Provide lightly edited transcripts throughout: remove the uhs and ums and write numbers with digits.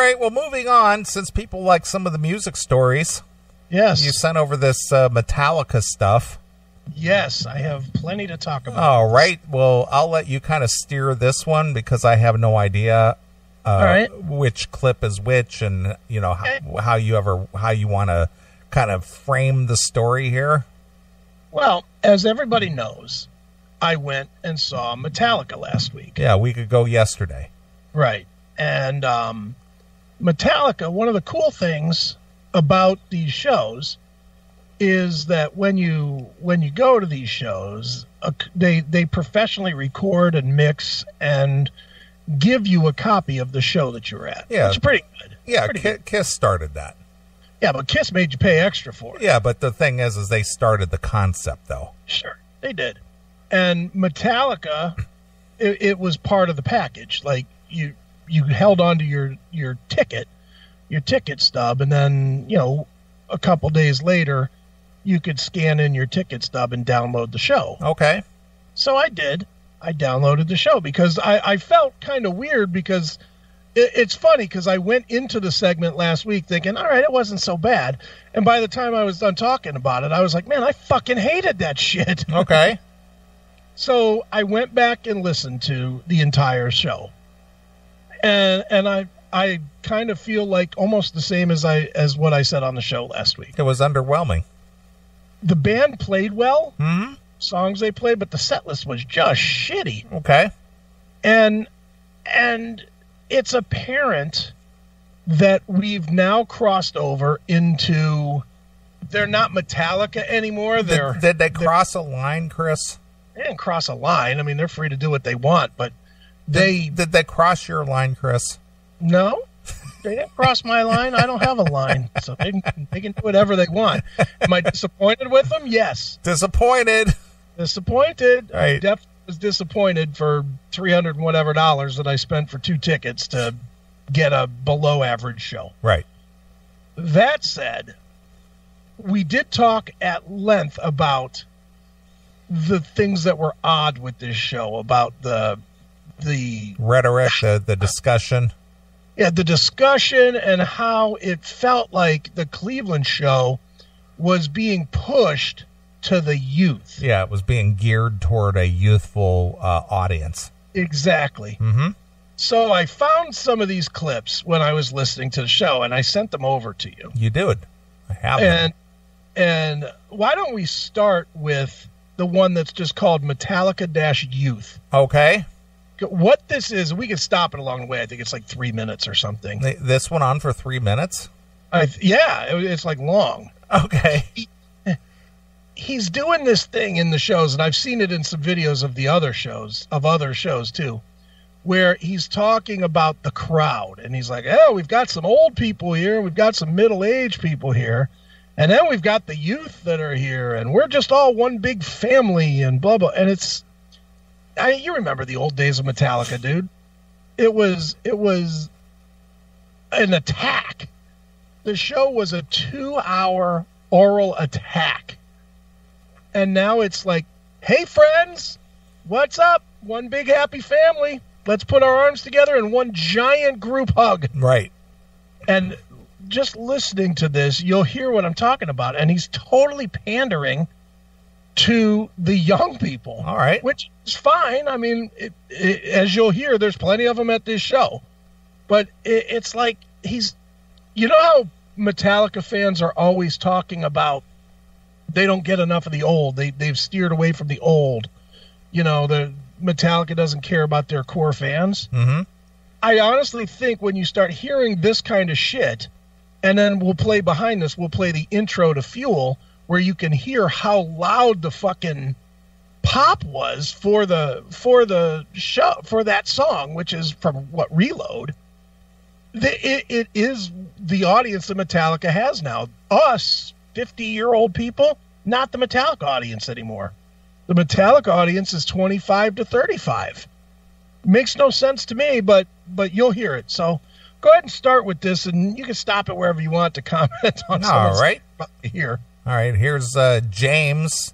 right, well, moving on, since people like some of the music stories. Yes. You sent over this Metallica stuff. Yes, I have plenty to talk about. All right, well, I'll let you kind of steer this one because I have no idea which clip is which, and you know how you want to kind of frame the story here. Well, as everybody knows, I went and saw Metallica last week. Yeah, a week ago yesterday. Right. And Metallica, one of the cool things about these shows is that when you go to these shows, they professionally record and mix and give you a copy of the show that you're at. Yeah. Which is pretty good. Yeah, Kiss started that. Yeah, but Kiss made you pay extra for it. Yeah, but the thing is they started the concept, though. Sure, they did. And Metallica, it was part of the package. Like, you held on to your ticket stub, and then, you know, a couple days later, you could scan in your ticket stub and download the show. Okay. So I did. I downloaded the show because I felt kind of weird because it's funny because I went into the segment last week thinking, all right, it wasn't so bad. And by the time I was done talking about it, I was like, man, I fucking hated that shit. Okay. So I went back and listened to the entire show. And I kind of feel like almost the same as what I said on the show last week. It was underwhelming. The band played well, mm-hmm. songs they played, but the set list was just shitty. Okay. And it's apparent that we've now crossed over into they're not Metallica anymore. Did they cross a line, Chris? They didn't cross a line. I mean, they're free to do what they want, but did they cross your line, Chris? No, they didn't cross my line. I don't have a line, so they can do whatever they want. Am I disappointed with them? Yes. Disappointed. Right. Definitely was disappointed for $300 and whatever that I spent for 2 tickets to get a below average show. Right. That said, we did talk at length about the things that were odd with this show, about the rhetoric, the discussion. Yeah, the discussion and how it felt like the Cleveland show was being pushed to the youth. Yeah, it was being geared toward a youthful audience. Exactly. Mm-hmm. So I found some of these clips when I was listening to the show, and I sent them over to you. You did. I have them. And why don't we start with the one that's just called Metallica-Youth? Okay. What this is, we can stop it along the way. I think it's like 3 minutes or something. This went on for 3 minutes? It's like long. Okay. He's doing this thing in the shows, and I've seen it in some videos of other shows too, where he's talking about the crowd, and he's like, oh, we've got some old people here, we've got some middle-aged people here, and then we've got the youth that are here, and we're just all one big family, and blah, blah. And you remember the old days of Metallica, dude. It was an attack. The show was a 2-hour oral attack. And now it's like, hey, friends, what's up? One big happy family. Let's put our arms together in one giant group hug. Right. And just listening to this, you'll hear what I'm talking about. And he's totally pandering to the young people. All right. Which is fine. I mean, as you'll hear, there's plenty of them at this show. But it's like you know how Metallica fans are always talking about they don't get enough of the old. They've steered away from the old. You know, the Metallica doesn't care about their core fans. Mm-hmm. I honestly think when you start hearing this kind of shit, and then we'll play the intro to Fuel, where you can hear how loud the fucking pop was for the show, for that song, which is from Reload. It is the audience that Metallica has now. Us 50-year-old people, not the Metallica audience anymore. The Metallica audience is 25 to 35. Makes no sense to me, but you'll hear it. So go ahead and start with this, and you can stop it wherever you want to comment on. All right. Here. All right. Here's James,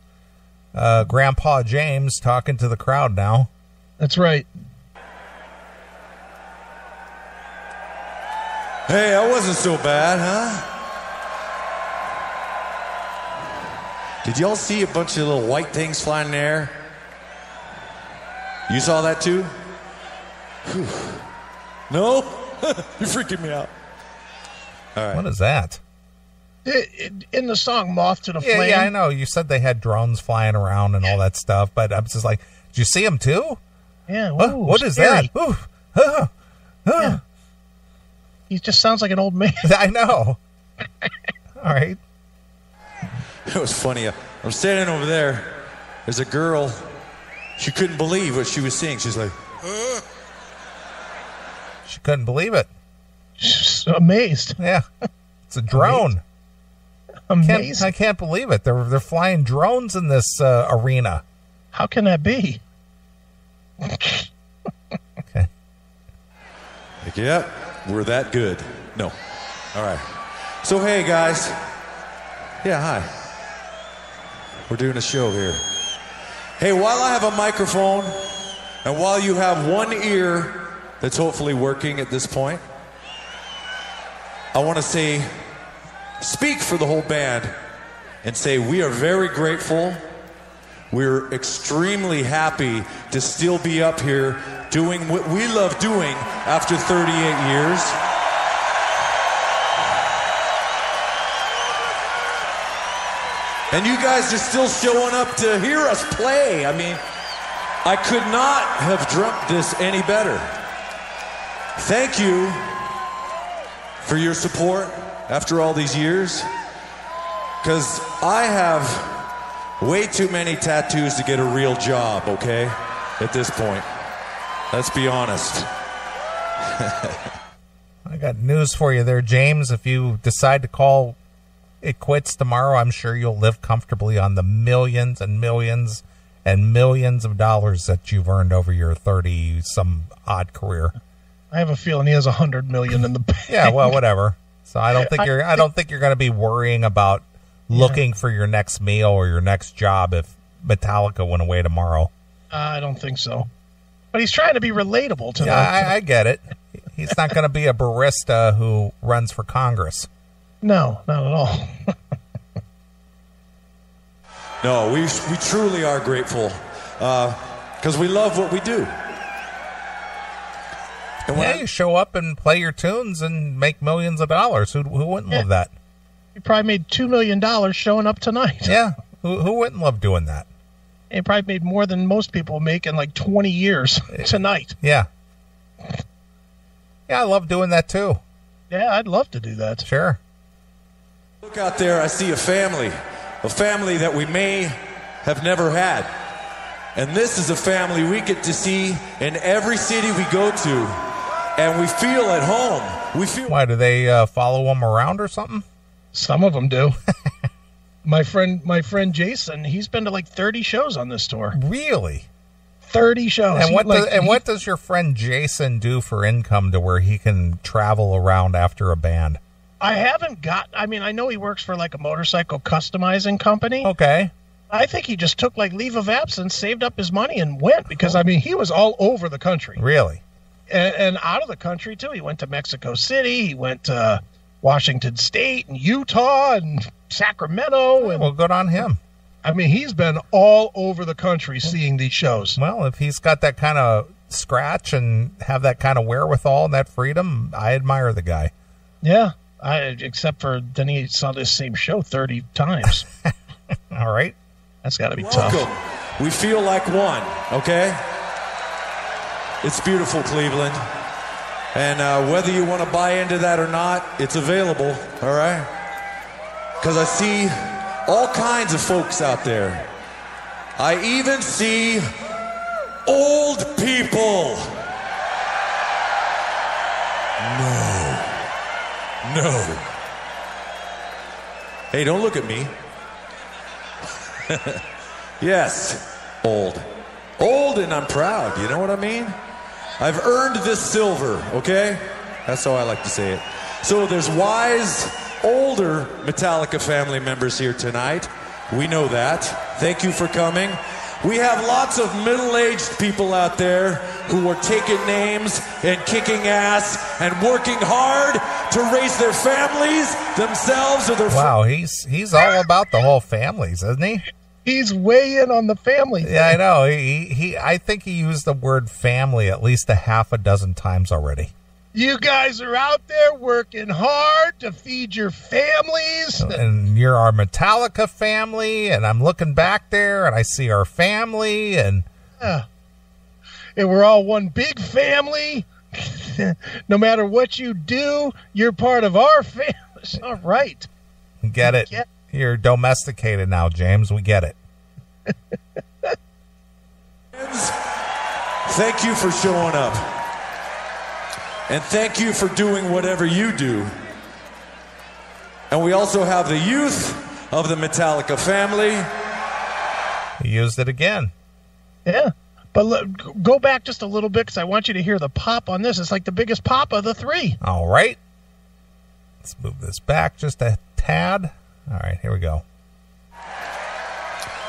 Grandpa James, talking to the crowd now. That's right. Hey, that wasn't so bad, huh? Did y'all see a bunch of little white things flying in the air? You saw that too? Whew. No? You're freaking me out. All right. What is that? In the song Moth to the Flame. Yeah, I know. You said they had drones flying around and all that stuff, but I'm just like, did you see them too? Yeah. Ooh, what is that? Ooh, yeah. He just sounds like an old man. I know. All right. It was funny. I'm standing over there. There's a girl. She couldn't believe what she was seeing. She's like, She couldn't believe it. She's amazed. Yeah. It's a drone. Amazing. I can't believe it. They're flying drones in this arena. How can that be? Okay. like, yep, we're that good. No. All right. So, hey, guys. Yeah, hi. We're doing a show here. Hey, while I have a microphone, and while you have one ear that's hopefully working at this point, I want to say, speak for the whole band and say we are very grateful. We're extremely happy to still be up here doing what we love doing after 38 years. And you guys are still showing up to hear us play. I mean, I could not have dreamt this any better. Thank you for your support after all these years. Because I have way too many tattoos to get a real job, okay? At this point. Let's be honest. I got news for you there, James. If you decide to call it quits tomorrow, I'm sure you'll live comfortably on the millions and millions and millions of dollars that you've earned over your 30-some odd career. I have a feeling he has 100 million in the bank. Yeah, well, whatever. So I don't think you're going to be worrying about looking for your next meal or your next job if Metallica went away tomorrow. I don't think so. But he's trying to be relatable to them. Yeah, I get it. He's not going to be a barista who runs for Congress. No, not at all. No, we truly are grateful because we love what we do. And yeah, you show up and play your tunes and make millions of dollars. Who wouldn't love that? He probably made $2 million showing up tonight. Yeah, who wouldn't love doing that? He probably made more than most people make in like 20 years tonight. Yeah. Yeah, I love doing that too. Yeah, I'd love to do that. Sure. Look out there, I see a family that we may have never had. And this is a family we get to see in every city we go to. And we feel at home. We feel. Why, do they follow them around or something? Some of them do. My friend Jason, he's been to like 30 shows on this tour. Really? 30 shows. And what does your friend Jason do for income to where he can travel around after a band? I know he works for like a motorcycle customizing company. Okay. I think he just took like leave of absence, saved up his money, and went because, I mean, he was all over the country. Really? And out of the country, too. He went to Mexico City. He went to Washington State and Utah and Sacramento. And, well, good on him. I mean, he's been all over the country seeing these shows. Well, if he's got that kind of scratch and have that kind of wherewithal and that freedom, I admire the guy. Yeah. Except for then he saw this same show 30 times. All right. That's got to be Welcome. tough. We feel like one, okay? It's beautiful, Cleveland. And whether you want to buy into that or not, it's available, all right? Because I see all kinds of folks out there. I even see old people. No. Hey, don't look at me. Yes, old. Old and I'm proud, you know what I mean? I've earned this silver, okay? That's how I like to say it. So there's wise, older Metallica family members here tonight. We know that. Thank you for coming. We have lots of middle-aged people out there who are taking names and kicking ass and working hard to raise their families, themselves, or their... Wow, he's all about the whole families, isn't he? He's way in on the family thing. Yeah, I know. I think he used the word family at least a half a dozen times already. You guys are out there working hard to feed your families. And you're our Metallica family, and I'm looking back there, and I see our family, and... and we're all one big family. No matter what you do, you're part of our family. All right. Get it. You're domesticated now, James. We get it. Thank you for showing up. And thank you for doing whatever you do. And we also have the youth of the Metallica family. He used it again. Yeah. But look, go back just a little bit because I want you to hear the pop on this. It's like the biggest pop of the three. All right. Let's move this back just a tad. All right, here we go.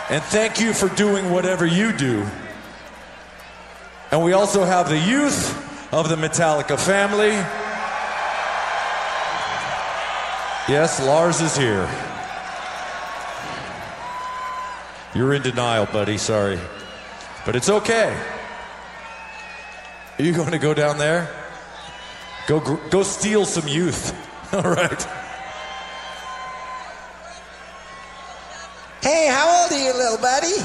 And thank you for doing whatever you do. And we also have the youth of the Metallica family. Yes, Lars is here. You're in denial, buddy. Sorry. But it's okay. Are you going to go down there? Go steal some youth. All right. Hey, how old are you, little buddy?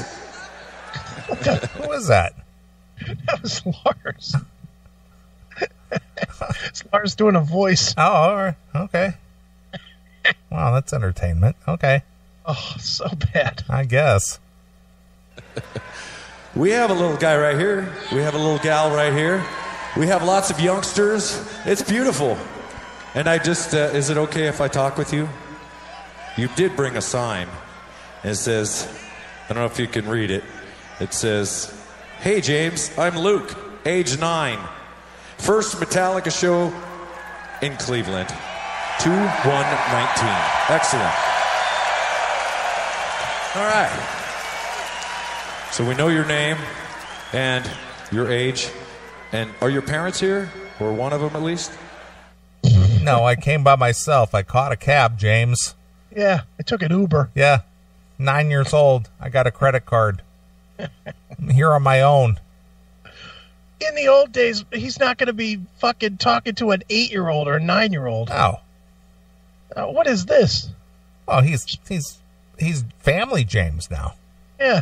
Who was that? That was Lars. It's Lars doing a voice. Oh, all right. Okay. Wow, that's entertainment. Okay. Oh, so bad. I guess. We have a little guy right here. We have a little gal right here. We have lots of youngsters. It's beautiful. And I just, is it okay if I talk with you? You did bring a sign. It says, I don't know if you can read it. It says, "Hey James, I'm Luke, age 9. First Metallica show in Cleveland. 2/1/19. Excellent. All right. So we know your name and your age. And are your parents here? Or one of them at least? No, I came by myself. I caught a cab, James. Yeah, I took an Uber. Yeah. 9 years old. I got a credit card. I'm here on my own. In the old days, he's not going to be fucking talking to an 8-year-old or a 9-year-old. Oh. What is this? Well, he's family James now. Yeah.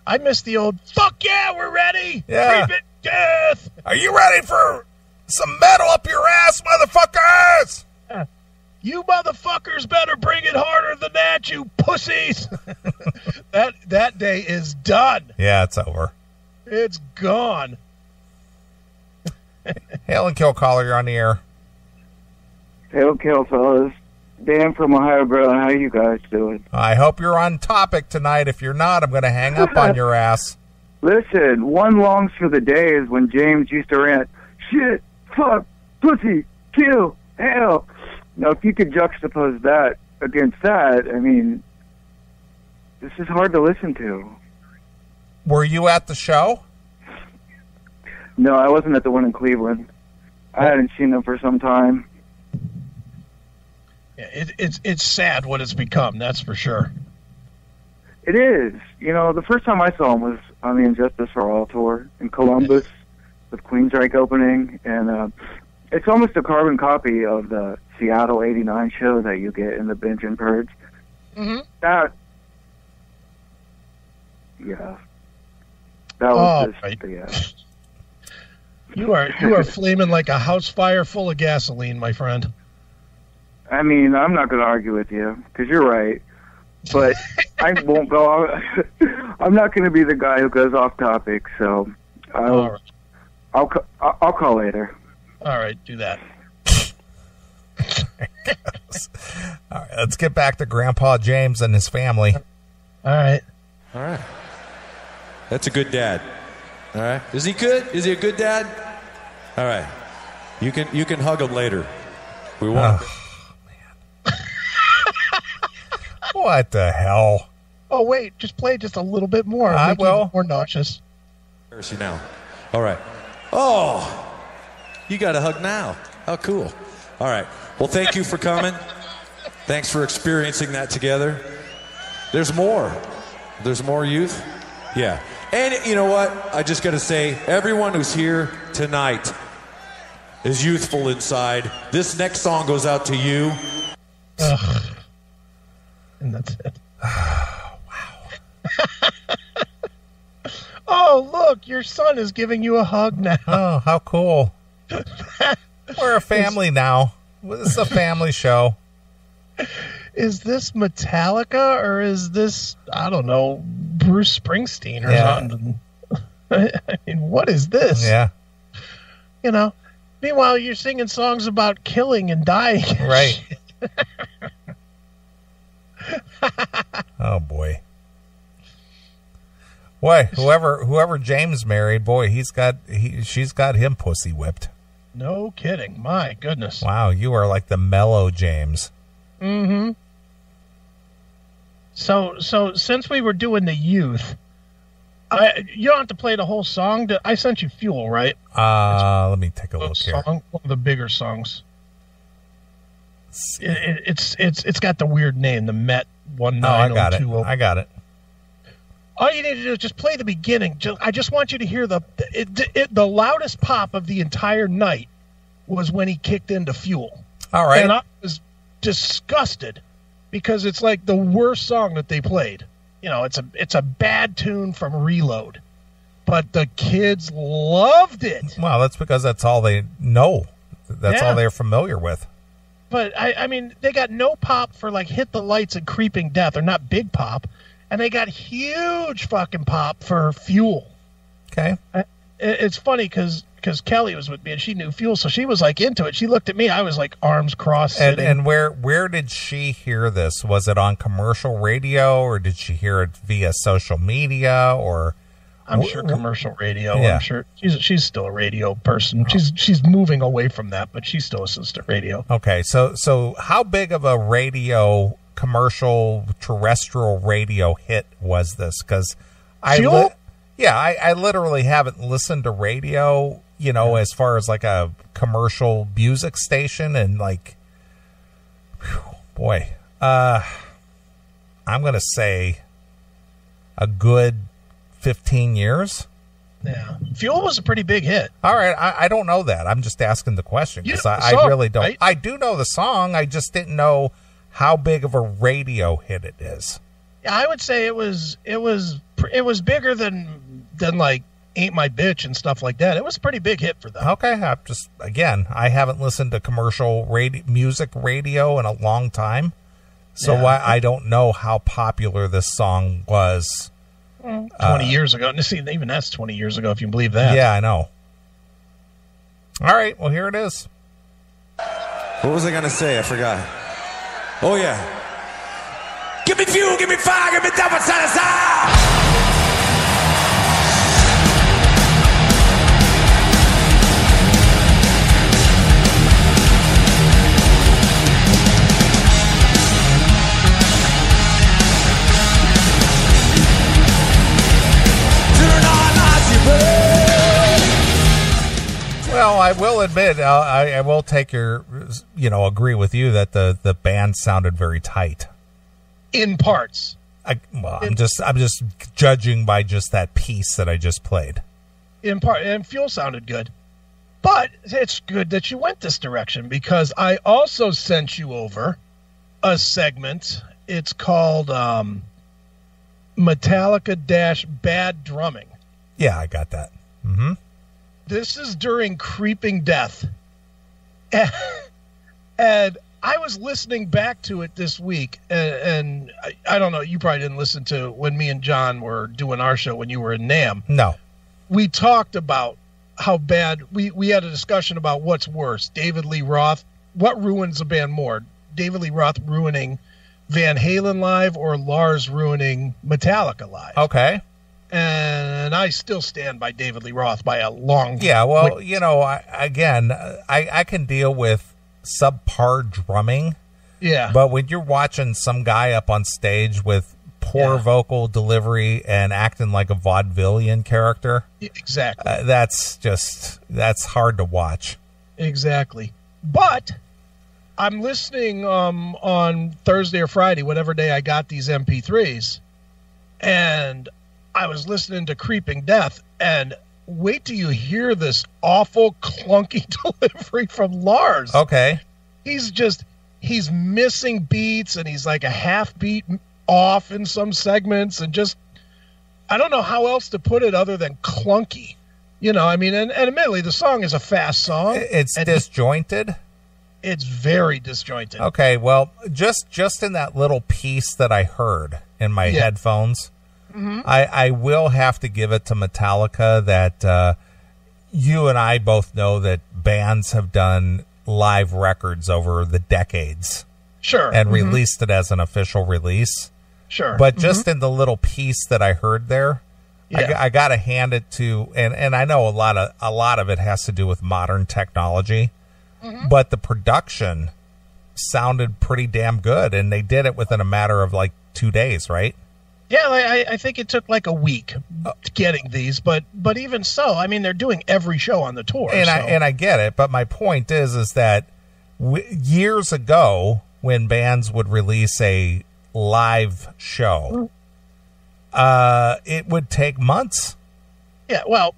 I miss the old, fuck yeah, we're ready. Yeah. Creeping death. Are you ready for some metal up your ass, motherfuckers? Yeah. You motherfuckers better bring it harder than that, you pussies. That day is done. Yeah, it's over. It's gone. Hail and Kill caller, you're on the air. Hail Kill, fellas. Dan from Ohio, bro. How you guys doing? I hope you're on topic tonight. If you're not, I'm going to hang up on your ass. Listen, one longs for the days when James used to rant, shit, fuck, pussy, kill, hell. Now, if you could juxtapose that against that, I mean, this is hard to listen to. Were you at the show? No, I wasn't at the one in Cleveland. I hadn't seen them for some time. Yeah, it's sad what it's become, that's for sure. It is. You know, the first time I saw him was on the Injustice for All tour in Columbus with Queensryche opening, and it's almost a carbon copy of the Seattle '89 show that you get in the Binge and Purge. Mm-hmm. That was just, right. yeah. You are flaming like a house fire full of gasoline, my friend. I mean, I'm not going to argue with you because you're right, but I won't go. I'm not going to be the guy who goes off topic, so I'll call later. All right, do that. All right, let's get back to Grandpa James and his family. All right. That's a good dad. All right. Is he good? Is he a good dad? All right. You can hug him later. We want. What the hell? Oh wait, just play just a little bit more. I will. More nauseous. Mercy now. All right. Oh, you got a hug now. How cool. All right. Well, thank you for coming. Thanks for experiencing that together. There's more. There's more youth. Yeah. And you know what? I just got to say, everyone who's here tonight is youthful inside. This next song goes out to you. Ugh. And that's it. Oh, look, your son is giving you a hug now. Oh, how cool. We're a family now. This is a family show. Is this Metallica or is this, I don't know, Bruce Springsteen or something? I mean, what is this? Yeah. You know, meanwhile, you're singing songs about killing and dying. Right. Oh, boy. Boy, whoever James married, boy, she's got him pussy whipped. No kidding. My goodness. Wow, you are like the mellow James. Mm-hmm. So since we were doing the youth, you don't have to play the whole song. I sent you Fuel, right? Let me take a look here. One of the bigger songs. It's got the weird name, the Met 1902. I got it. All you need to do is just play the beginning. I just want you to hear the loudest pop of the entire night was when he kicked into Fuel. All right. And I was disgusted because it's like the worst song that they played. You know, it's a bad tune from Reload, but the kids loved it. Well, that's because that's all they know. That's all they're familiar with. But I mean, they got no pop for like Hit the Lights and Creeping Death. They're not big pop. And they got huge fucking pop for Fuel. Okay. It's funny because Kelly was with me and she knew Fuel, so she was like into it. She looked at me. I was like arms crossed. Sitting. And where did she hear this? Was it on commercial radio, or did she hear it via social media? Or I'm sure commercial radio. Yeah. I'm sure she's still a radio person. She's moving away from that, but she still listens to radio. Okay, so how big of a commercial terrestrial radio hit was this? Because I literally haven't listened to radio, as far as like a commercial music station, and like, boy, I'm gonna say a good 15 years. Yeah, Fuel was a pretty big hit. All right, I don't know that. I'm just asking the question because I really don't. Right? I do know the song. I just didn't know how big of a radio hit it is. Yeah, I would say it was bigger than like Ain't My Bitch and stuff like that. It was a pretty big hit for them. Okay, I haven't listened to commercial music radio in a long time, so I don't know how popular this song was. 20 years ago. See, even that's 20 years ago, if you can believe that. Yeah, I know. All right, well, here it is. What was I going to say? I forgot. Oh, yeah. Give me fuel, give me fire, give me double satisfied. Well, I will admit, I will take your, agree with you that the band sounded very tight. In parts. I'm just judging by just that piece that I just played. In part, and Fuel sounded good. But it's good that you went this direction because I also sent you over a segment. It's called Metallica-Bad Drumming. Yeah, I got that. Mm-hmm. This is during Creeping Death. And I was listening back to it this week, and I don't know, you probably didn't listen to when me and John were doing our show when you were in NAMM. No. We talked about how bad, we had a discussion about what's worse, David Lee Roth. What ruins a band more? David Lee Roth ruining Van Halen live or Lars ruining Metallica live? Okay. And I still stand by David Lee Roth by a long... Yeah, well, I can deal with subpar drumming. Yeah. But when you're watching some guy up on stage with poor vocal delivery and acting like a vaudevillian character. Exactly. That's hard to watch. Exactly. But I'm listening on Thursday or Friday, whatever day I got these MP3s, and I was listening to Creeping Death, and wait till you hear this awful, clunky delivery from Lars. Okay. He's missing beats, and he's like a half beat off in some segments, and just, I don't know how else to put it other than clunky. You know, I mean, and admittedly, the song is a fast song. It's disjointed. It's very disjointed. Okay, well, just in that little piece that I heard in my headphones, I will have to give it to Metallica that you and I both know that bands have done live records over the decades. Sure. And released it as an official release. Sure. But just in the little piece that I heard there, I got to hand it to, and I know a lot of it has to do with modern technology, but the production sounded pretty damn good, and they did it within a matter of like 2 days, right? Yeah, I think it took like a week getting these, but even so, I mean, they're doing every show on the tour. And I get it, but my point is that years ago, when bands would release a live show, it would take months. Yeah, well,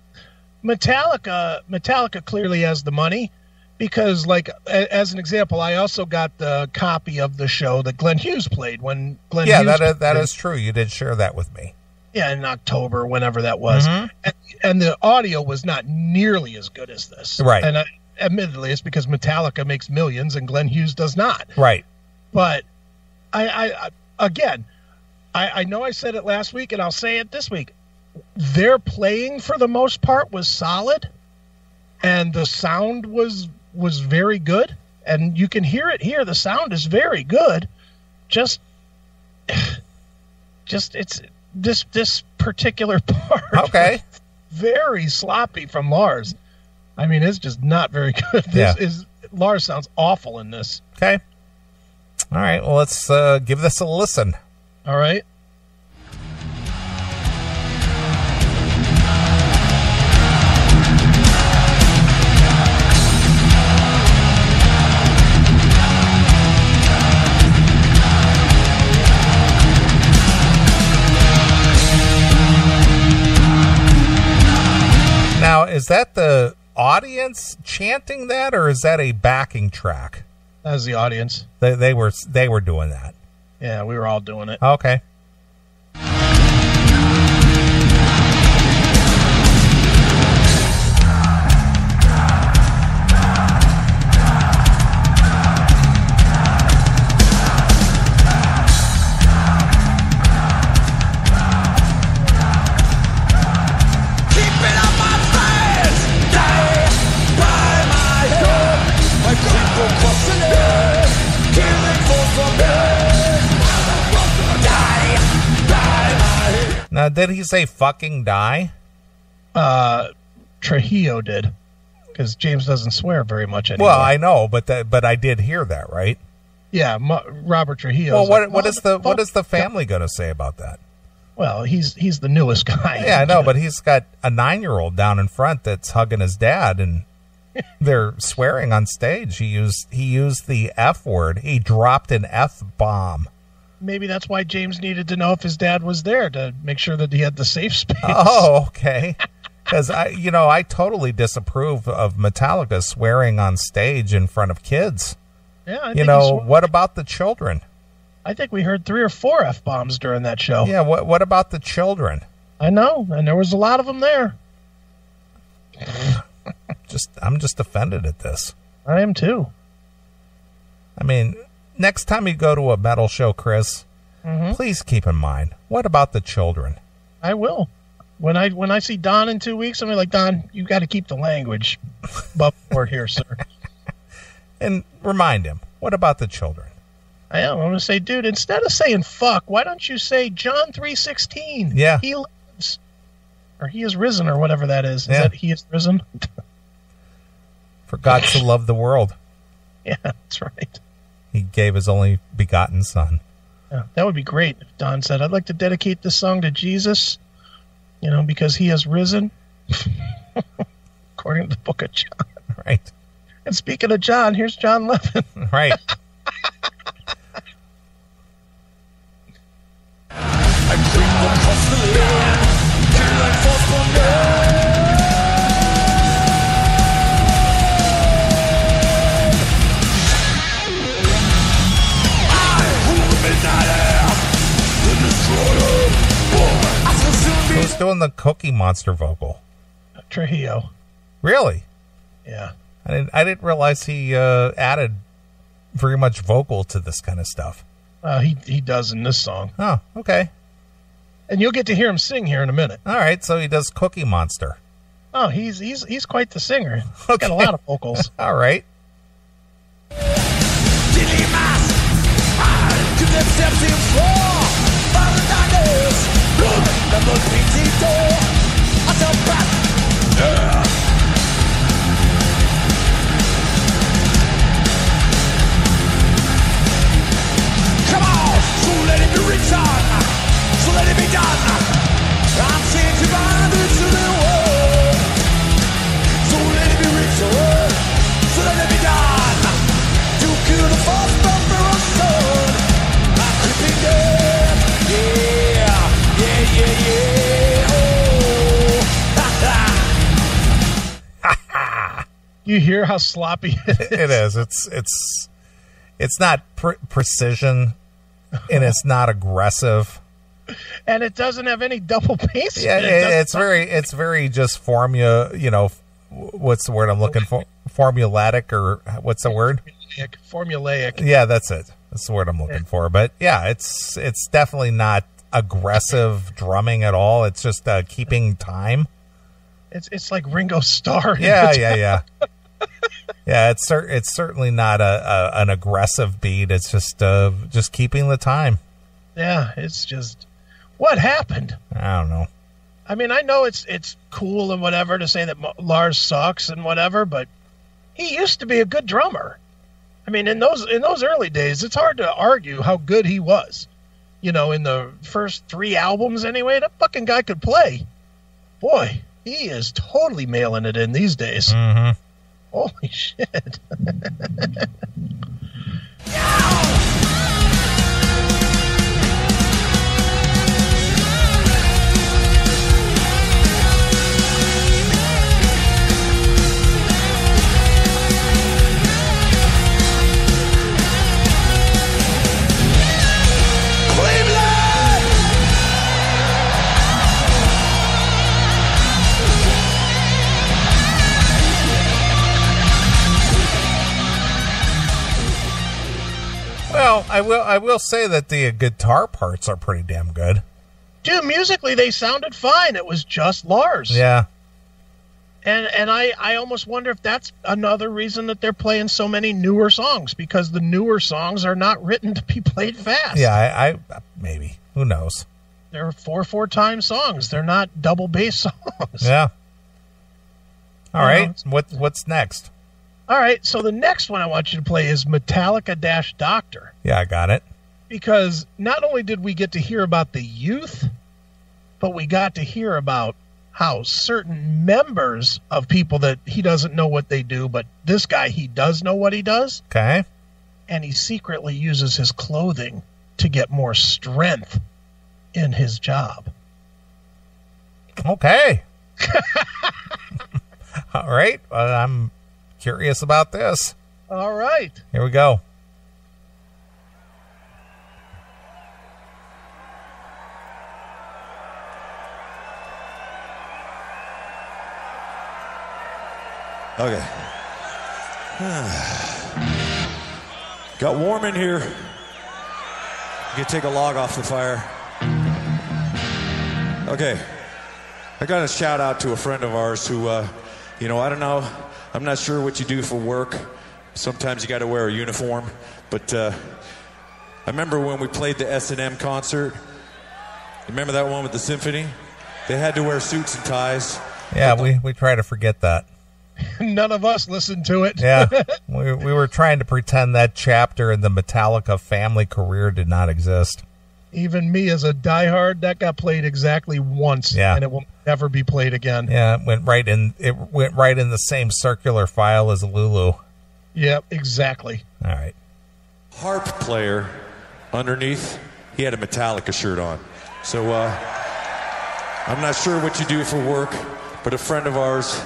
Metallica clearly has the money, because, like, as an example, I also got the copy of the show that Glenn Hughes played when Glenn Hughes. Yeah, that is true. You did share that with me. Yeah, in October, whenever that was. And the audio was not nearly as good as this. Right. And admittedly, it's because Metallica makes millions and Glenn Hughes does not. Right. But I know I said it last week, and I'll say it this week. Their playing, for the most part, was solid, and the sound was very good, and you can hear it here. The sound is very good. Just it's this particular part. Okay. Very sloppy from Lars. I mean, it's just not very good. Lars sounds awful in this. Okay. All right. Well, let's give this a listen. All right. Now, is that the audience chanting that, or is that a backing track? That was the audience. They were doing that. Yeah, we were all doing it. Okay. Now, did he say fucking die? Trujillo did, because James doesn't swear very much anymore. Well, I know, but I did hear that, right? Yeah, Robert Trujillo. Well, what is the family going to say about that? Well, he's the newest guy. Yeah, I know, but he's got a 9-year-old down in front that's hugging his dad, and they're swearing on stage. He used the F word. He dropped an F bomb. Maybe that's why James needed to know if his dad was there, to make sure that he had the safe space. Oh, okay. Because I totally disapprove of Metallica swearing on stage in front of kids. Yeah, what about the children? I think we heard 3 or 4 F-bombs during that show. Yeah, what about the children? I know, and there was a lot of them there. I'm just offended at this. I am too. I mean, next time you go to a metal show, Chris, please keep in mind, what about the children? I will. When I see Don in 2 weeks, I'm like, Don, you got to keep the language before here, sir. And remind him, what about the children? I am. I'm going to say, dude, instead of saying fuck, why don't you say John 3:16? Yeah. He lives. Or he is risen, or whatever that is. Is that he is risen? For God so loved the world. Yeah, that's right. He gave his only begotten son. Yeah, that would be great if Don said, I'd like to dedicate this song to Jesus, because he has risen, according to the book of John. Right. And speaking of John, here's John Levin. Right. Who's doing the Cookie Monster vocal? Trujillo. Really? Yeah. I didn't realize he added very much vocal to this kind of stuff. He does in this song. Oh, okay. And you'll get to hear him sing here in a minute. All right, so he does Cookie Monster. Oh, he's quite the singer. He's got a lot of vocals. All right. Come on, so let it be written, so let it be done. I'm changing my to the world. So let it be written, so let it be done. To kill the false son, I'm creeping dead. Yeah. Oh, You hear how sloppy it is? It is. It's not precision, and it's not aggressive. And it doesn't have any double bass. Yeah, it's very just formula. What's the word I'm looking for? Formulatic, or what's the word? Formulaic. Yeah, that's it. That's the word I'm looking for. But yeah, it's definitely not aggressive drumming at all. It's just keeping time. It's like Ringo Starr. Yeah. Yeah, it's certainly not an aggressive beat. It's just keeping the time. Yeah, it's just what happened. I don't know. I mean, I know it's cool and whatever to say that Lars sucks and whatever, but he used to be a good drummer. I mean, in those early days, it's hard to argue how good he was. In the first 3 albums anyway, that fucking guy could play. Boy, he is totally mailing it in these days. Mm-hmm. Holy shit. Well, I will say that the guitar parts are pretty damn good. Dude, musically they sounded fine. It was just Lars. Yeah. And I almost wonder if that's another reason that they're playing so many newer songs, because the newer songs are not written to be played fast. Yeah, I maybe. Who knows? They're 4/4 songs. They're not double bass songs. Yeah. All right. What's next? All right, so the next one I want you to play is Metallica-Doctor. Yeah, I got it. Because not only did we get to hear about the Youth, but we got to hear about how certain members of people that he doesn't know what they do, but this guy, he does know what he does. Okay. And he secretly uses his clothing to get more strength in his job. Okay. All right. I'm curious about this. All right. Here we go. Okay. Got warm in here. You can take a log off the fire. Okay. I got a shout out to a friend of ours who, I don't know. I'm not sure what you do for work. Sometimes you got to wear a uniform. But I remember when we played the S&M concert. Remember that one with the symphony? They had to wear suits and ties. Yeah, we try to forget that. None of us listened to it. Yeah, we were trying to pretend that chapter in the Metallica family career did not exist. Even me as a diehard, that got played exactly once, and it will never be played again. Yeah, it went right in the same circular file as Lulu. Yep, exactly. All right. Harp player underneath, he had a Metallica shirt on. So I'm not sure what you do for work, but a friend of ours,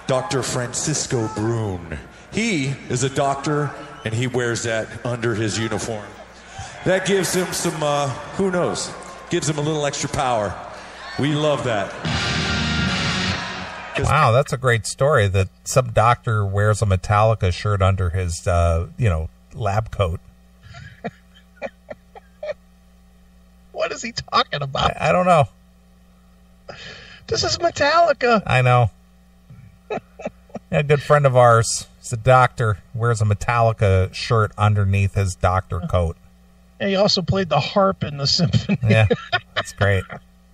Dr. Francisco Brune, he is a doctor, and he wears that under his uniform. That gives him some, who knows, gives him a little extra power. We love that. Wow, that's a great story that some doctor wears a Metallica shirt under his, lab coat. What is he talking about? I don't know. This is Metallica. I know. A good friend of ours, he's a doctor, wears a Metallica shirt underneath his doctor coat. And he also played the harp in the symphony. Yeah, that's great.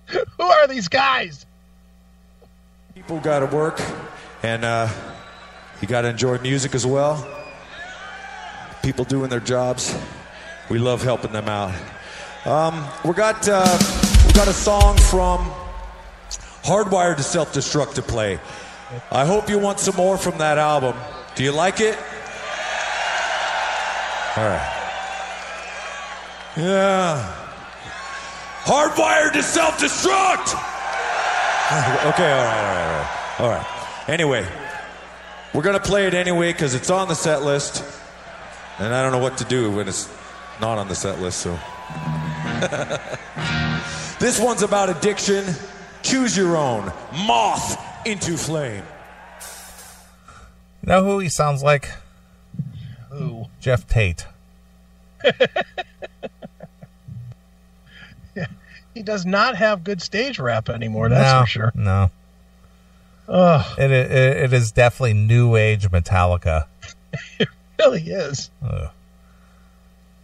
Who are these guys? People got to work, and you got to enjoy music as well. People doing their jobs, we love helping them out. We got a song from Hardwired to Self-Destruct to play. I hope you want some more from that album. Do you like it? All right. Yeah. Hardwired to Self-Destruct! Okay, all right. Anyway, we're going to play it anyway because it's on the set list. And I don't know what to do when it's not on the set list, so. This one's about addiction. Choose your own. Moth into Flame. You know who he sounds like? Who? Jeff Tate. He does not have good stage rap anymore, that's for sure. No. It is definitely new age Metallica. It really is.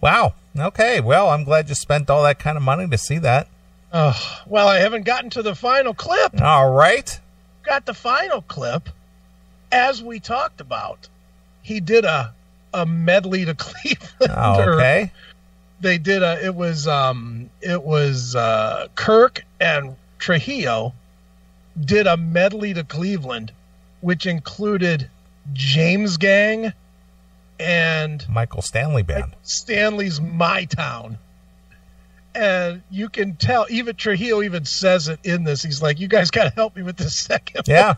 Wow. Okay. Well, I'm glad you spent all that kind of money to see that. Well, I haven't gotten to the final clip. All right. Got the final clip. As we talked about, he did a medley to Cleveland. Oh, okay. They did it was Kirk and Trujillo did a medley to Cleveland, which included James Gang and Michael Stanley Band. Stanley's My Town. And you can tell, even Trujillo even says it in this. He's like, you guys got to help me with this second one.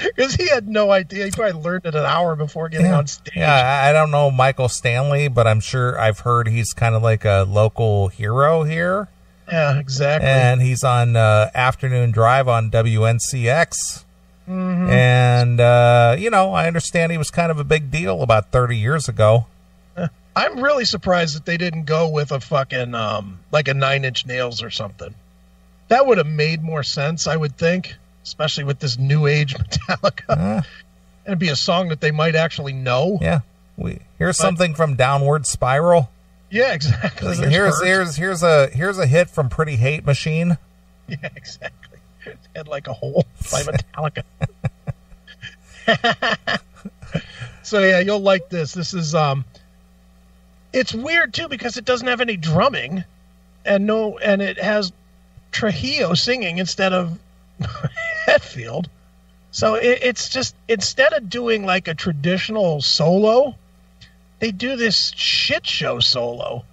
Because he had no idea. He probably learned it an hour before getting on stage. Yeah, I don't know Michael Stanley, but I'm sure I've heard he's kind of like a local hero here. Yeah, exactly. And he's on Afternoon Drive on WNCX. Mm-hmm. And, I understand he was kind of a big deal about 30 years ago. I'm really surprised that they didn't go with a fucking, like a 9 Inch Nails or something. That would have made more sense, I would think. Especially with this new age Metallica. It'd be a song that they might actually know. Yeah. Here's something from Downward Spiral. Yeah, exactly. Here's a hit from Pretty Hate Machine. Yeah, exactly. Head Like a Hole by Metallica. So yeah, you'll like this. This is it's weird too because it doesn't have any drumming and it has Trujillo singing instead of Hetfield. So it's just, instead of doing like a traditional solo, they do this shit show solo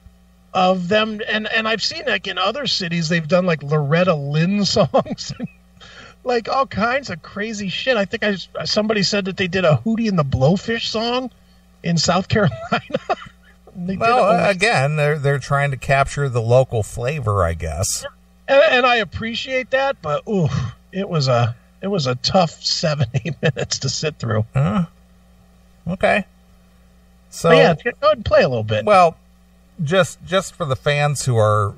of them. And I've seen like in other cities, they've done like Loretta Lynn songs, like all kinds of crazy shit. I think somebody said that they did a Hootie and the Blowfish song in South Carolina. Again, they're trying to capture the local flavor, I guess. And I appreciate that, but it was a tough 7-8 minutes to sit through. Okay. So but yeah, go ahead and play a little bit. Well, just for the fans who are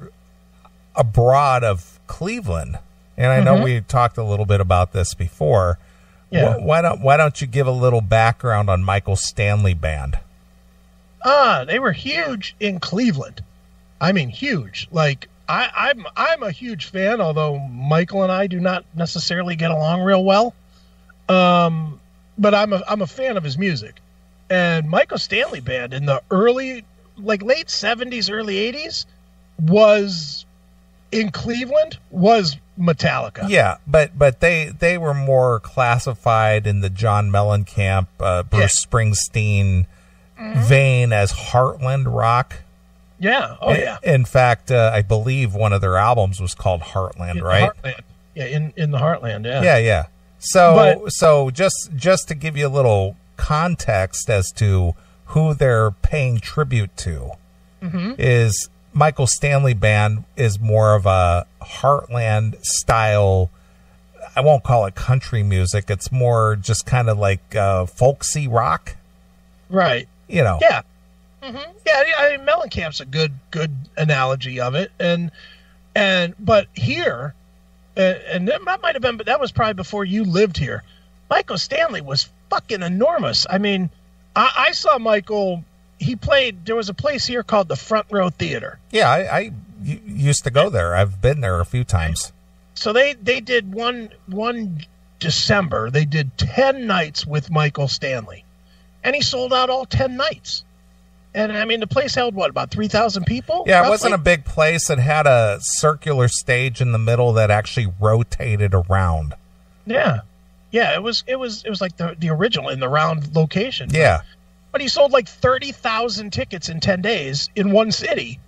abroad of Cleveland, and I know we talked a little bit about this before. Yeah. Why don't you give a little background on Michael Stanley Band? They were huge in Cleveland. I mean, huge. Like I'm a huge fan, although Michael and I do not necessarily get along real well. but I'm a fan of his music. And Michael Stanley Band in the early, like late 70s, early 80s was in Cleveland was Metallica. Yeah, but they were more classified in the John Mellencamp, Bruce Springsteen vein as Heartland rock. Yeah. Oh, yeah. In fact, I believe one of their albums was called Heartland, right? Heartland. Yeah, in the Heartland, yeah. Yeah. So just to give you a little context as to who they're paying tribute to, is Michael Stanley Band is more of a Heartland style. I won't call it country music. It's more just kind of like folksy rock. Right. You know. Yeah. Yeah, I mean, Mellencamp's a good analogy of it. But here, and that might have been, but that was probably before you lived here. Michael Stanley was fucking enormous. I mean, I saw Michael. He played. There was a place here called the Front Row Theater. Yeah, I used to go there. I've been there a few times. So they did one December. They did 10 nights with Michael Stanley, and he sold out all 10 nights. And I mean, the place held what, about 3,000 people? Yeah, roughly? It wasn't a big place. It had a circular stage in the middle that actually rotated around. Yeah. It was like the original in the round location. Yeah. But he sold like 30,000 tickets in 10 days in one city.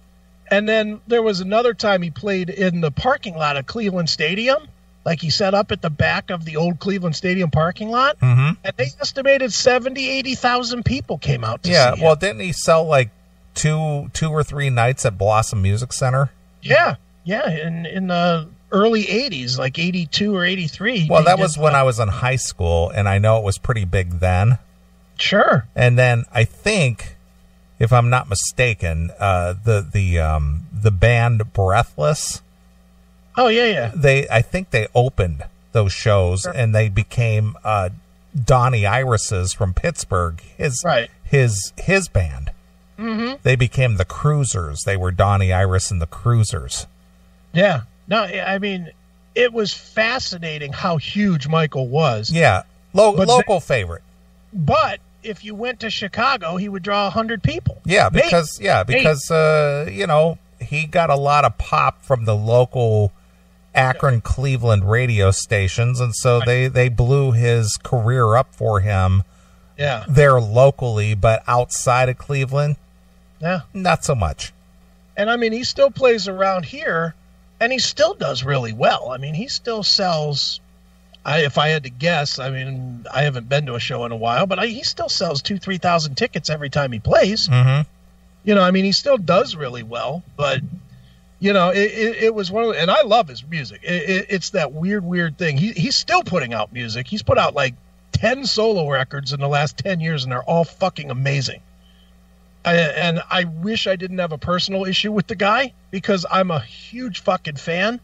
And then there was another time he played in the parking lot of Cleveland Stadium. Like he set up at the back of the old Cleveland Stadium parking lot. And they estimated 80,000 people came out to see him. Well, didn't he sell like two or three nights at Blossom Music Center? Yeah. In the early 80s, like 82 or 83. Well, that was when I was in high school, and I know it was pretty big then. Sure. And then I think, if I'm not mistaken, the band Breathless. Oh yeah. I think they opened those shows, and they became Donnie Iris's from Pittsburgh. His band. They became the Cruisers. They were Donnie Iris and the Cruisers. Yeah. No, I mean, it was fascinating how huge Michael was. Yeah, local favorite. But if you went to Chicago, he would draw 100 people. Yeah, because you know, he got a lot of pop from the local Akron, Cleveland radio stations, and so they blew his career up for him. Yeah, there locally, but outside of Cleveland, not so much. And I mean, he still plays around here, and he still does really well. I mean, he still sells. If I had to guess, I mean, I haven't been to a show in a while, but he still sells 2,000-3,000 tickets every time he plays. You know, I mean, he still does really well, but. You know, it was one of the, and I love his music. It's that weird thing. He's still putting out music. He's put out like 10 solo records in the last 10 years, and they're all fucking amazing. And I wish I didn't have a personal issue with the guy, because I'm a huge fucking fan.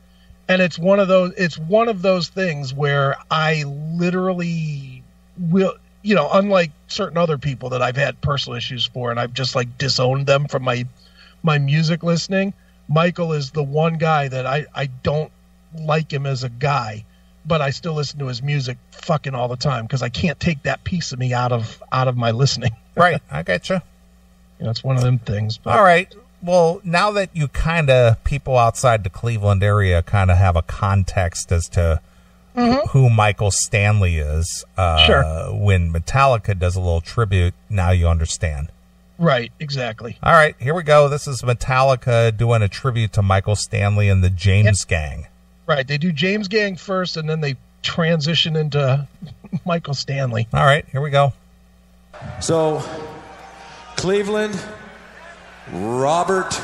And it's one of those things where I literally will, you know, unlike certain other people that I've had personal issues for, and I've just like disowned them from my music listening. Michael is the one guy that I don't like him as a guy, but I still listen to his music fucking all the time, because I can't take that piece of me out of my listening. Right, I get you. You know, it's one of them things. But. All right. Well, now that you kind of, people outside the Cleveland area kind of have a context as to who Michael Stanley is, when Metallica does a little tribute, now you understand. Right, exactly. All right, here we go. This is Metallica doing a tribute to Michael Stanley and the James Gang. Right, they do James Gang first, and then they transition into Michael Stanley. All right, here we go. So, Cleveland, Robert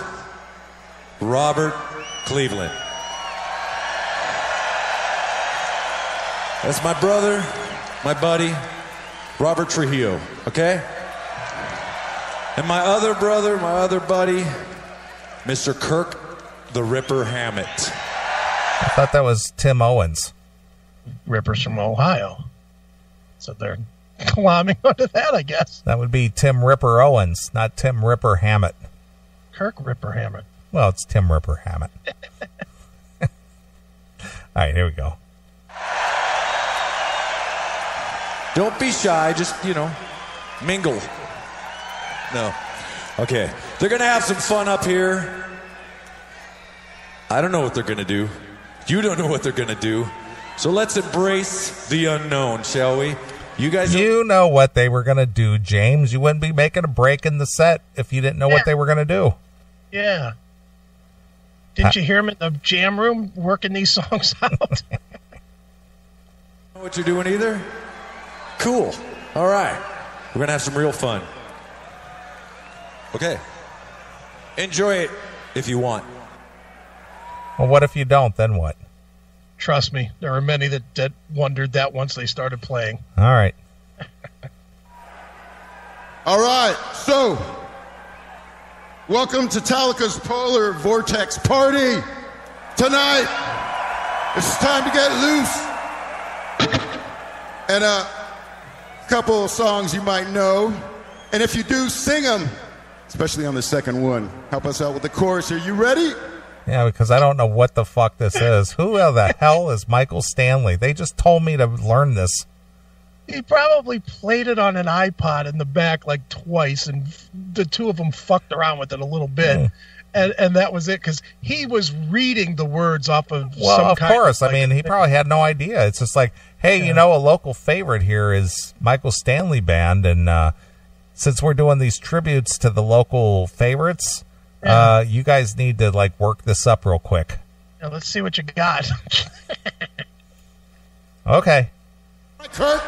Cleveland. That's my brother, my buddy, Robert Trujillo, okay? And my other brother, my other buddy, Mr. Kirk the Ripper Hammett. I thought that was Tim Owens. Ripper's from Ohio. So they're climbing onto that, I guess. That would be Tim Ripper Owens, not Tim Ripper Hammett. Kirk Ripper Hammett. Well, it's Tim Ripper Hammett. All right, here we go. Don't be shy. Just, mingle. No. Okay. They're going to have some fun up here. I don't know what they're going to do. You don't know what they're going to do. So let's embrace the unknown, shall we? You guys... You know what they were going to do, James. You wouldn't be making a break in the set if you didn't know what they were going to do. Yeah. Didn't you hear him in the jam room working these songs out? Know what you're doing either? Cool. All right. We're going to have some real fun. Okay. Enjoy it if you want. Well, what if you don't? Then what? Trust me, there are many that wondered that once they started playing. All right. All right. So, welcome to Metallica's Polar Vortex Party. Tonight, it's time to get loose. And a couple of songs you might know. And if you do, sing them, especially on the second one. Help us out with the chorus. Are you ready? Yeah, because I don't know what the fuck this is. Who the hell is Michael Stanley? They just told me to learn this. He probably played it on an iPod in the back like twice, and the two of them fucked around with it a little bit. And that was it, because he was reading the words off of some kind of... Well, of course. I mean, he probably had no idea. It's just like, hey, a local favorite here is Michael Stanley Band, and since we're doing these tributes to the local favorites... you guys need to work this up real quick. Yeah, let's see what you got. Okay. Kurt.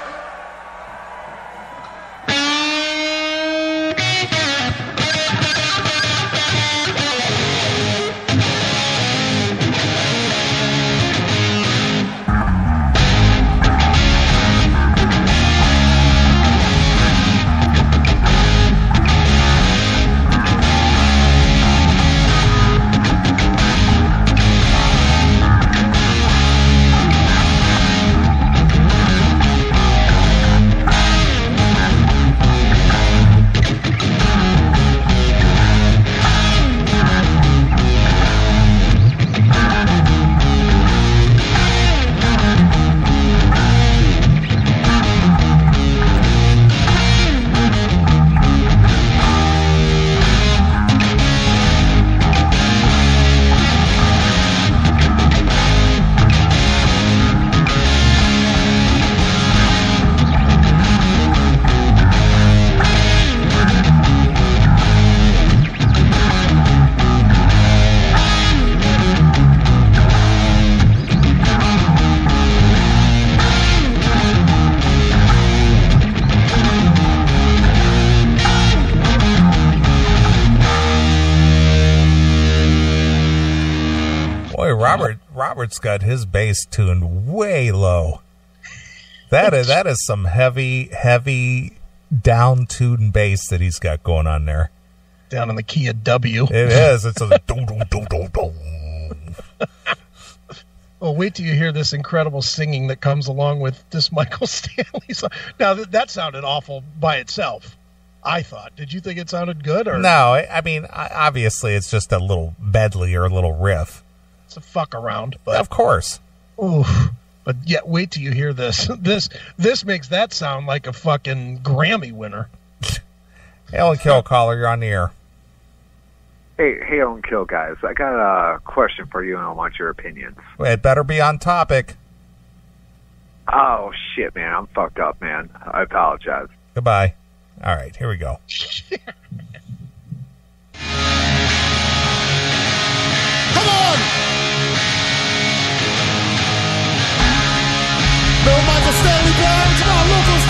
Robert's got his bass tuned way low. That is some heavy down-tuned bass that he's got going on there. Down in the key of W. It is. It's a dum-dum-dum-dum-dum. Well, wait till you hear this incredible singing that comes along with this Michael Stanley song. Now, that sounded awful by itself, I thought. Did you think it sounded good? Or No, I mean, obviously it's just a little medley or a little riff. It's a fuck around. But, of course. Oof. But yet, wait till you hear this. This makes that sound like a fucking Grammy winner. Hail and Kill caller, you're on the air. Hey, Hail and Kill guys. I got a question for you, and I want your opinions. It better be on topic. Oh shit, man! I'm fucked up, man. I apologize. Goodbye. All right, here we go. Come on! No Michael Stanley Band, come on, locals.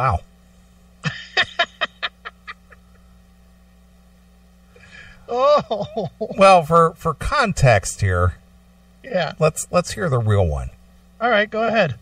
Wow. Oh. Well, for context here, Yeah. let's hear the real one. All right, go ahead.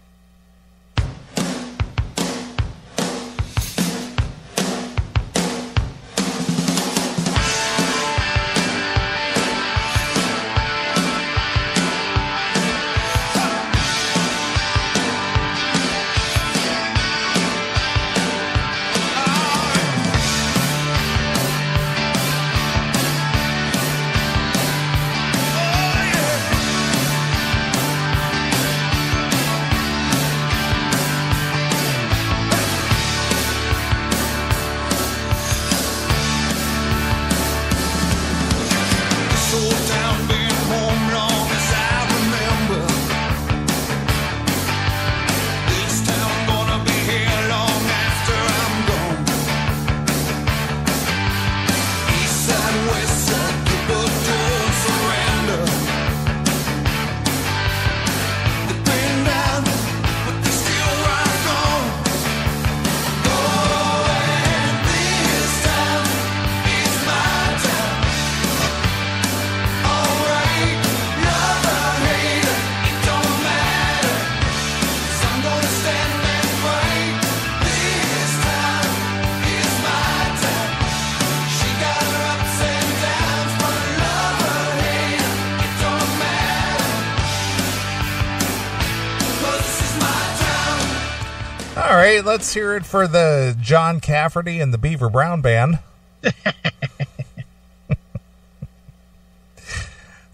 All right, let's hear it for the John Cafferty and the Beaver Brown Band.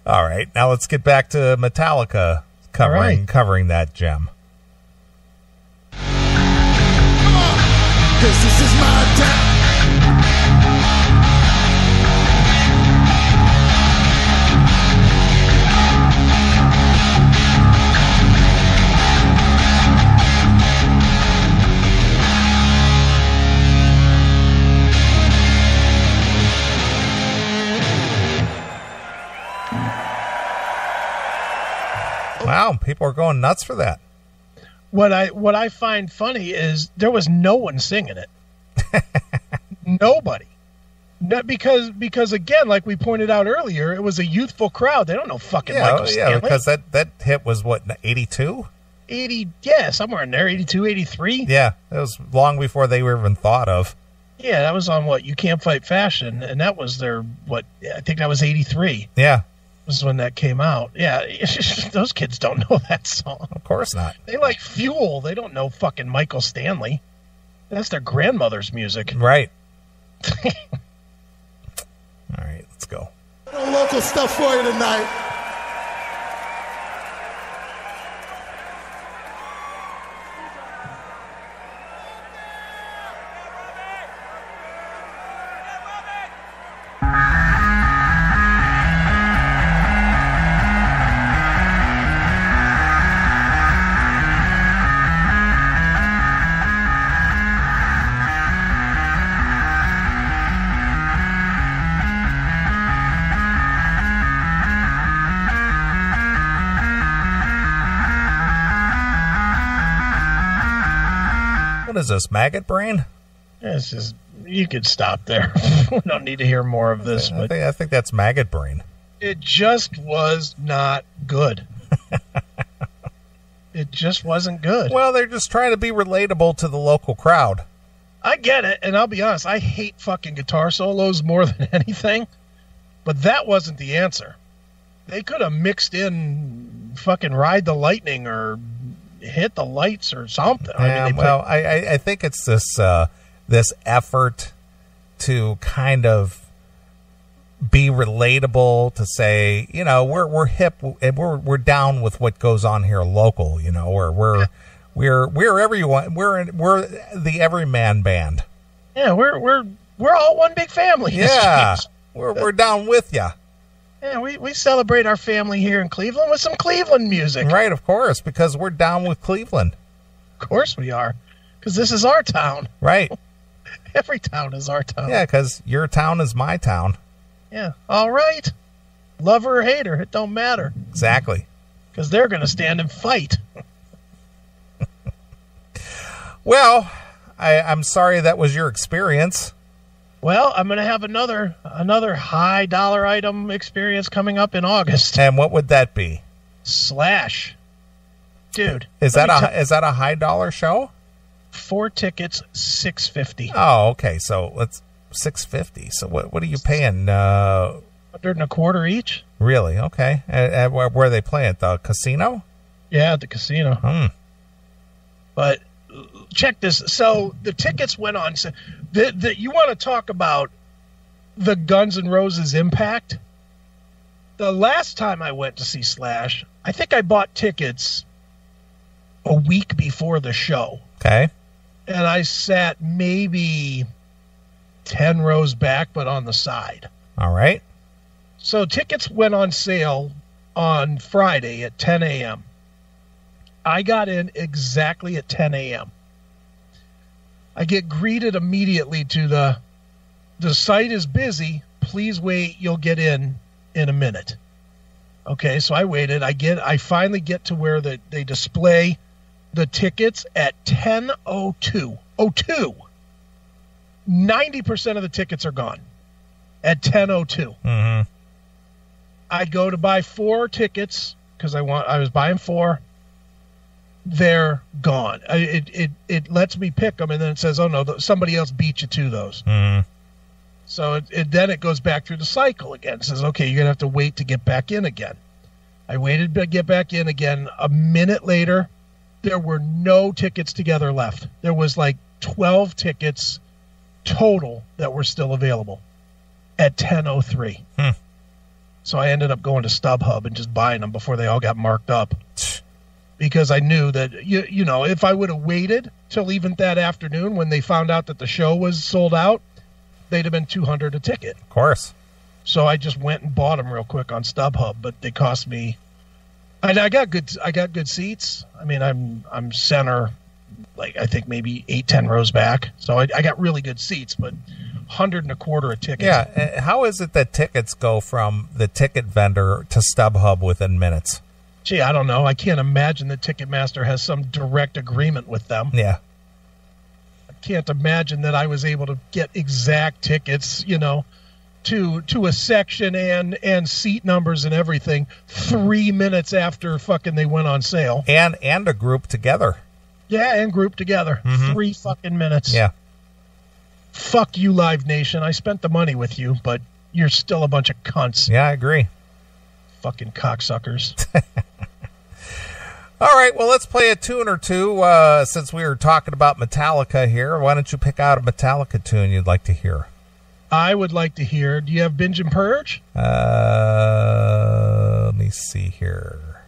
All right, now let's get back to Metallica covering that gem. Come on, 'cause this is my time. Wow, people are going nuts for that. What I find funny is there was no one singing it. Nobody. Not because again, like we pointed out earlier, it was a youthful crowd. They don't know fucking Michael Stanley. Yeah, because that hit was what, 82? 80, yeah, somewhere in there, 82, 83. Yeah, it was long before they were even thought of. Yeah, that was on what, You Can't Fight Fashion, and that was their I think that was 83. Yeah. Was when that came out. Yeah, those kids don't know that song. Of course not. They like Fuel. They don't know fucking Michael Stanley. That's their grandmother's music. Right. All right, let's go. Local stuff for you tonight. What is this, maggot brain? It's just, you could stop there. We don't need to hear more of this. I think that's maggot brain. It just was not good. It just wasn't good. Well, they're just trying to be relatable to the local crowd. I get it, and I'll be honest, I hate fucking guitar solos more than anything, but that wasn't the answer. They could have mixed in fucking Ride the Lightning or Hit the Lights or something. I think it's this effort to kind of be relatable, to say, you know, we're hip and we're down with what goes on here local, you know, we're everyone, we're the everyman band. Yeah, we're all one big family. Yeah, we're down with you. Yeah, we celebrate our family here in Cleveland with some Cleveland music. Right, of course, because we're down with Cleveland. Of course we are, because this is our town. Right. Every town is our town. Yeah, because your town is my town. Yeah, all right. Love her or hate her, it don't matter. Exactly. Because they're going to stand and fight. Well, I'm sorry that was your experience. Well, I'm going to have another high dollar item experience coming up in August. And what would that be? Slash. Dude. Is that a high dollar show? 4 tickets, $650. Oh, okay. So let's $650. So what are you paying? $125 each. Really? Okay. Where are they playing? At the casino? Yeah, at the casino. But check this. So the tickets went on. So you want to talk about the Guns N' Roses impact? The last time I went to see Slash, I think I bought tickets a week before the show. Okay. And I sat maybe 10 rows back, but on the side. All right. So tickets went on sale on Friday at 10 a.m. I got in exactly at 10 a.m. I get greeted immediately to the site is busy. Please wait. You'll get in a minute. Okay, so I waited. I finally get to where they display the tickets at 10:02. 90% of the tickets are gone at 10:02. Mm-hmm. I go to buy 4 tickets because I was buying 4. They're gone. It lets me pick them, and then it says, "Oh no, somebody else beat you to those." Mm-hmm. So then it goes back through the cycle again. It says, "Okay, you're gonna have to wait to get back in again." I waited to get back in again. A minute later, there were no tickets together left. There was like 12 tickets total that were still available at 10:03. So I ended up going to StubHub and just buying them before they all got marked up. Because I knew that, you know, if I would have waited till even that afternoon when they found out that the show was sold out, they'd have been $200 a ticket. Of course. So I just went and bought them real quick on StubHub, but they cost me. And I got good seats. I mean, I'm center, like I think maybe 8-10 rows back. So I got really good seats, but $125 a ticket. Yeah. How is it that tickets go from the ticket vendor to StubHub within minutes? Gee, I don't know. I can't imagine that Ticketmaster has some direct agreement with them. Yeah. I can't imagine that I was able to get exact tickets, you know, to a section and seat numbers and everything 3 minutes after fucking they went on sale. And a group together. Yeah, and group together. 3 fucking minutes. Yeah. Fuck you, Live Nation. I spent the money with you, but you're still a bunch of cunts. Yeah, I agree. Fucking cocksuckers. All right, well, let's play a tune or two since we were talking about Metallica here. Why don't you pick out a Metallica tune you'd like to hear? I would like to hear. Do you have Binge and Purge? Let me see here.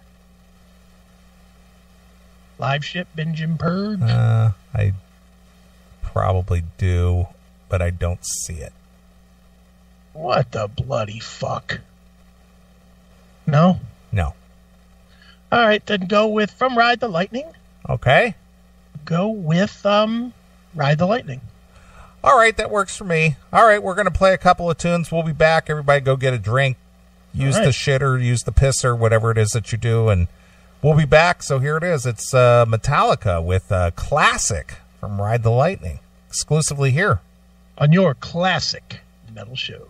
Live ship, Binge and Purge? I probably do, but I don't see it. What the bloody fuck? No? No. All right, then go with From Ride the Lightning. Okay. Go with Ride the Lightning. All right, that works for me. All right, we're going to play a couple of tunes. We'll be back. Everybody go get a drink. Use the shitter, use the pisser, whatever it is that you do, and we'll be back. So here it is. It's Metallica with a classic from Ride the Lightning, exclusively here on your classic metal show.